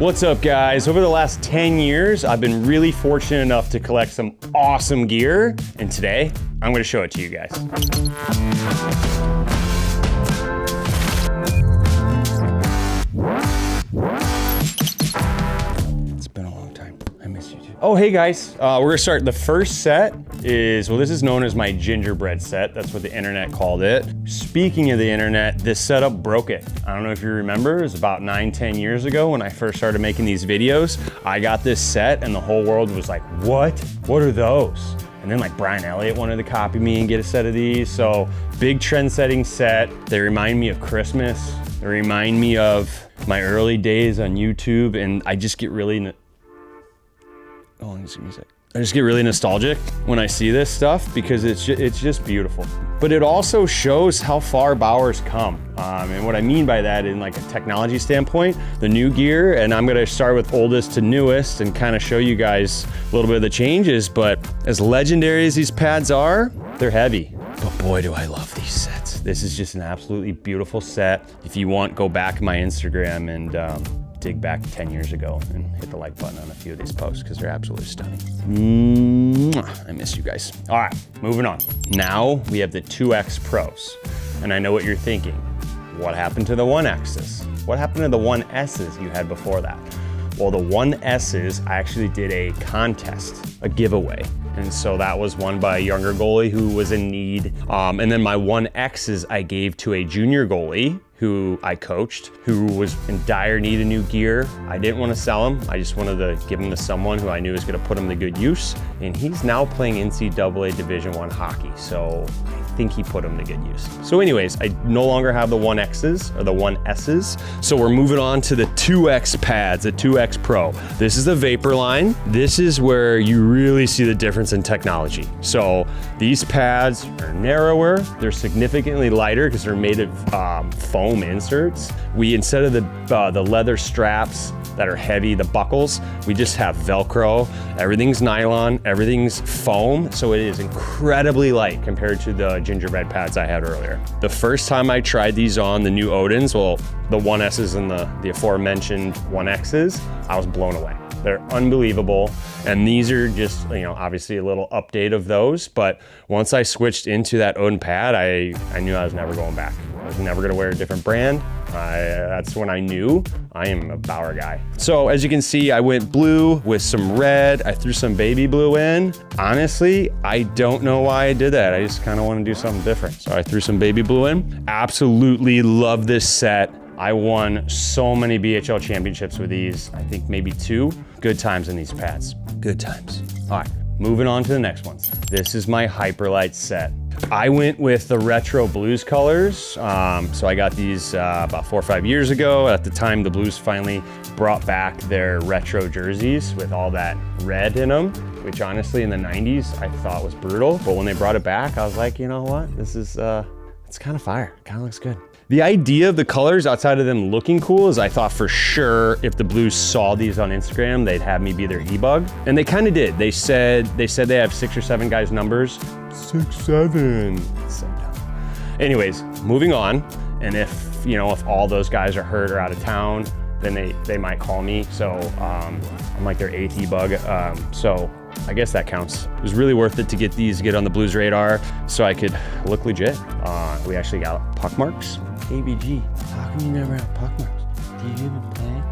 What's up, guys? Over the last 10 years, I've been really fortunate enough to collect some awesome gear, and today, I'm gonna show it to you guys. It's been a long time. I miss you too. Oh, hey guys. We're gonna start. The first set is, well, this is known as my gingerbread set. That's what the internet called it. Speaking of the internet, this setup broke it. I don't know if you remember, it was about 9-10 years ago when I first started making these videos. I got this set and the whole world was like, what? What are those? And then like Brian Elliott wanted to copy me and get a set of these. So big trend setting set. They remind me of Christmas. They remind me of my early days on YouTube, and I just get really, I just get really nostalgic when I see this stuff because it's just beautiful. But it also shows how far Bauer's come. And what I mean by that in like a technology standpoint, the new gear, and I'm gonna start with oldest to newest and kind of show you guys a little bit of the changes, but as legendary as these pads are, they're heavy. But boy, do I love these sets. This is just an absolutely beautiful set. If you want, go back to my Instagram and dig back 10 years ago and hit the like button on a few of these posts because they're absolutely stunning. I miss you guys. All right, moving on. Now we have the 2X Pros. And I know what you're thinking. What happened to the 1Xs? What happened to the 1Ss you had before that? Well, the 1Ss, I actually did a contest, a giveaway. And so that was won by a younger goalie who was in need. And then my 1Xs I gave to a junior goalie who I coached, who was in dire need of new gear. I didn't want to sell him. I just wanted to give him to someone who I knew was going to put him to good use. And he's now playing NCAA Division I hockey. So I think he put him to good use. So anyways, I no longer have the 1Xs or the 1Ss. So we're moving on to the 2X pads, the 2X Pro. This is the Vapor line. This is where you really see the difference in technology. So these pads are narrower. They're significantly lighter because they're made of foam inserts. We, instead of the leather straps that are heavy, the buckles, we just have Velcro. Everything's nylon, everything's foam. So it is incredibly light compared to the gingerbread pads I had earlier. The first time I tried these on, the new Odins, well, the 1Ss and the aforementioned 1Xs, I was blown away. They're unbelievable. And these are just, you know, obviously a little update of those. But once I switched into that Odin pad, I knew I was never going back. I was never gonna wear a different brand. That's when I knew I am a Bauer guy. So as you can see, I went blue with some red. I threw some baby blue in. Honestly, I don't know why I did that. I just kind of want to do something different. So I threw some baby blue in. Absolutely love this set. I won so many BHL championships with these. I think maybe 2. Good times in these pads. Good times. All right, moving on to the next ones. This is my Hyperlite set. I went with the retro blues colors. So I got these about 4 or 5 years ago. At the time, the Blues finally brought back their retro jerseys with all that red in them, which honestly in the 90s I thought was brutal. But when they brought it back, I was like, you know what? This is, it's kind of fire. It kind of looks good. The idea of the colors outside of them looking cool is I thought for sure if the Blues saw these on Instagram, they'd have me be their e-bug. And they kind of did. They said they have 6 or 7 guys' numbers. 6, 7. So dumb. Anyways, moving on. And if, you know, if all those guys are hurt or out of town, then they might call me. So I'm like their 8th e-bug. So I guess that counts. It was really worth it to get these, get on the Blues radar so I could look legit. We actually got puck marks. ABG, how come you never have puck marks? Do you even play?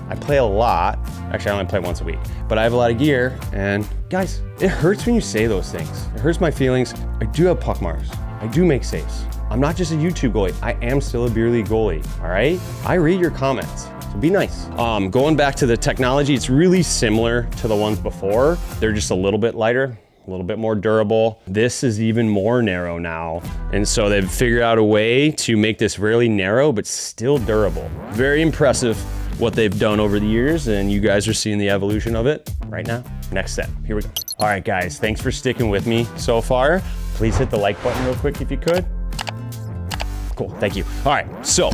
I play a lot. Actually, I only play once a week, but I have a lot of gear. And guys, it hurts when you say those things. It hurts my feelings. I do have puck marks. I do make saves. I'm not just a YouTube goalie. I am still a beer league goalie, all right? I read your comments. So be nice. Going back to the technology, it's really similar to the ones before. They're just a little bit lighter, a little bit more durable. This is even more narrow now. And so they've figured out a way to make this really narrow, but still durable. Very impressive what they've done over the years, and you guys are seeing the evolution of it right now. Next set, here we go. All right, guys, thanks for sticking with me so far. Please hit the like button real quick if you could. Cool, thank you. All right, so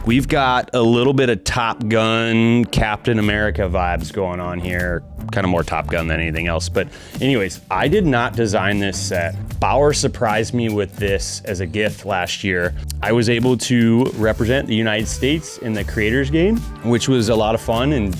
We've got a little bit of Top Gun, Captain America vibes going on here. Kind of more Top Gun than anything else. But anyways, I did not design this set. Bauer surprised me with this as a gift last year. I was able to represent the United States in the Creators Game, which was a lot of fun and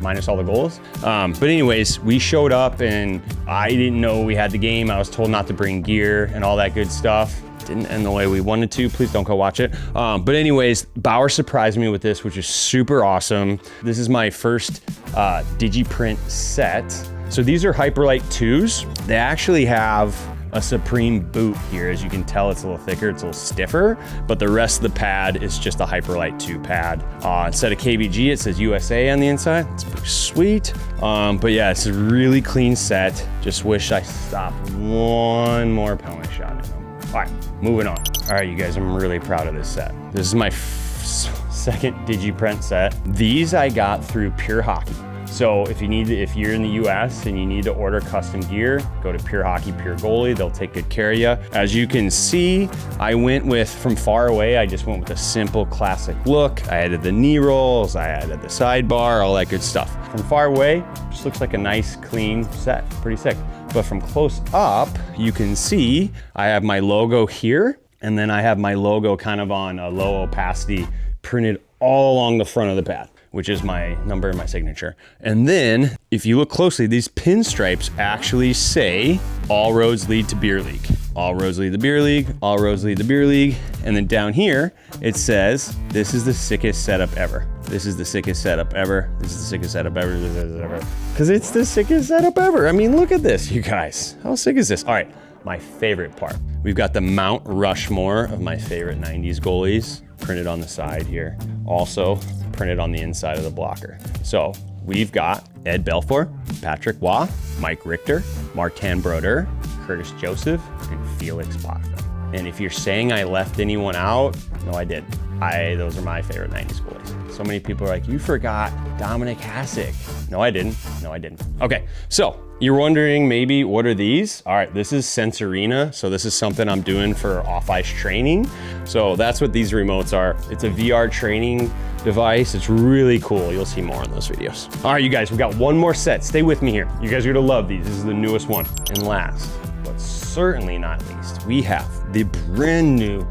minus all the goals. But anyways, we showed up and I didn't know we had the game. I was told not to bring gear and all that good stuff. Didn't end the way we wanted to. Please don't go watch it. But anyways, Bauer surprised me with this, which is super awesome. This is my first Digi print set. So these are Hyperlite 2s. They actually have a Supreme boot here. As you can tell, it's a little thicker, it's a little stiffer, but the rest of the pad is just a Hyperlite 2 pad. Instead of KBG, it says USA on the inside. It's pretty sweet. But yeah, it's a really clean set. Just wish I stopped one more penalty shot in them. All right, moving on. All right, you guys, I'm really proud of this set. This is my second Digi print set. These I got through Pure Hockey. So if you're in the US and you need to order custom gear, go to Pure Hockey, Pure Goalie. They'll take good care of you. As you can see, I went with, from far away, I just went with a simple classic look. I added the knee rolls, I added the sidebar, all that good stuff. From far away, just looks like a nice, clean set, pretty sick. But from close up, you can see I have my logo here, and then I have my logo kind of on a low opacity printed all along the front of the pad, which is my number and my signature. And then if you look closely, these pinstripes actually say, all roads lead to beer league. All roads lead to beer league, all roads lead to beer league. And then down here, it says, this is the sickest setup ever. This is the sickest setup ever. This is the sickest setup ever. This is ever. Because it's the sickest setup ever. I mean, look at this, you guys. How sick is this? All right, my favorite part. We've got the Mount Rushmore of my favorite 90s goalies printed on the side here. Also printed on the inside of the blocker. So we've got Ed Belfour, Patrick Waugh, Mike Richter, Martin Brodeur, Curtis Joseph, and Felix Potvin. And if you're saying I left anyone out, no, I didn't. Those are my favorite 90s goalies. So many people are like, you forgot Dominic Hasek. No, I didn't. No, I didn't. Okay, so you're wondering maybe what are these? All right, this is Sense Arena. So this is something I'm doing for off-ice training. So that's what these remotes are. It's a VR training device. It's really cool. You'll see more in those videos. All right, you guys, we've got one more set. Stay with me here. You guys are gonna love these. This is the newest one. And last, but certainly not least, we have the brand new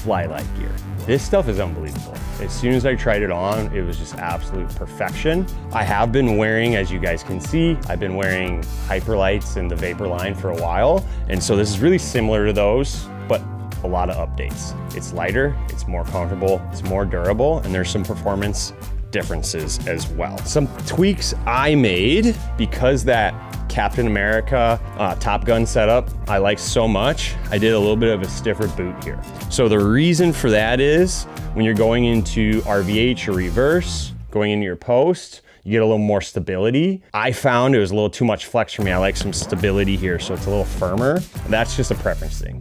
Flylight gear. This stuff is unbelievable. As soon as I tried it on, it was just absolute perfection. I have been wearing, as you guys can see, I've been wearing Hyperlites and the Vapor line for a while. And so this is really similar to those, but a lot of updates. It's lighter, it's more comfortable, it's more durable, and there's some performance differences as well. Some tweaks I made because that Captain America Top Gun setup I like so much, I did a little bit of a stiffer boot here. So the reason for that is when you're going into RVH or reverse, going into your post, you get a little more stability. I found it was a little too much flex for me. I like some stability here, so it's a little firmer. That's just a preference thing.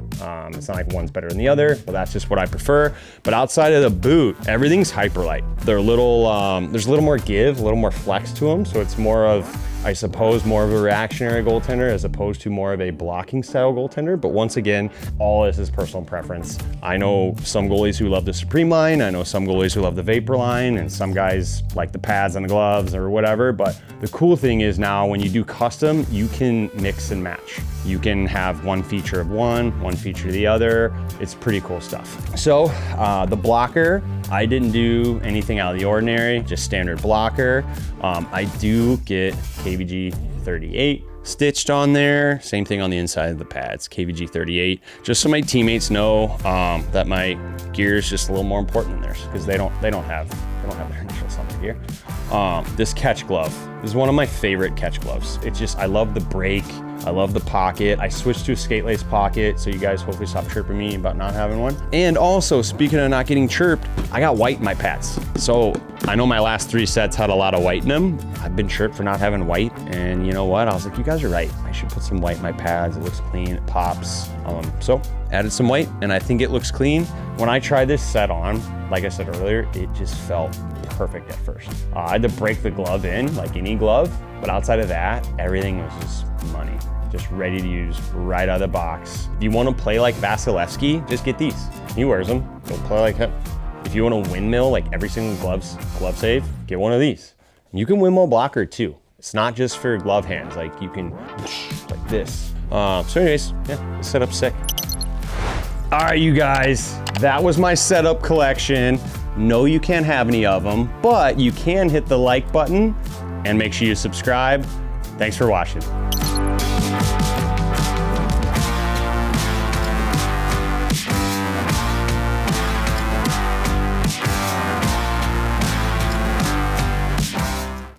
It's not like one's better than the other, but that's just what I prefer. But outside of the boot, everything's Hyperlite. They're a little, there's a little more give, a little more flex to them, so it's more of, I suppose, more of a reactionary goaltender as opposed to more of a blocking style goaltender. But once again, all this is personal preference. I know some goalies who love the Supreme line. I know some goalies who love the Vapor line, and some guys like the pads on the gloves or whatever. But the cool thing is now when you do custom, you can mix and match. You can have one feature of one feature of the other. It's pretty cool stuff. So the blocker, I didn't do anything out of the ordinary, just standard blocker. I do get KVG 38 stitched on there. Same thing on the inside of the pads, KVG 38. Just so my teammates know that my gear is just a little more important than theirs because they don't have their initials on their gear. This catch glove is one of my favorite catch gloves. It's just, I love the break. I love the pocket. I switched to a skate lace pocket, so you guys hopefully stop chirping me about not having one. And also, speaking of not getting chirped, I got white in my pads. So I know my last 3 sets had a lot of white in them. I've been chirped for not having white, and you know what? I was like, you guys are right. I should put some white in my pads. It looks clean, it pops. So added some white, and I think it looks clean. When I tried this set on, like I said earlier, it just felt perfect at first. I had to break the glove in, like any glove, but outside of that, everything was just money. Just ready to use right out of the box. If you want to play like Vasilevsky, just get these. He wears them. Go play like him. if you want to windmill like every single glove save, get one of these. You can windmill blocker too. It's not just for glove hands. Like you can like this. So anyways, yeah, the setup's sick. All right, you guys, that was my setup collection. No, you can't have any of them, but you can hit the like button and make sure you subscribe. Thanks for watching.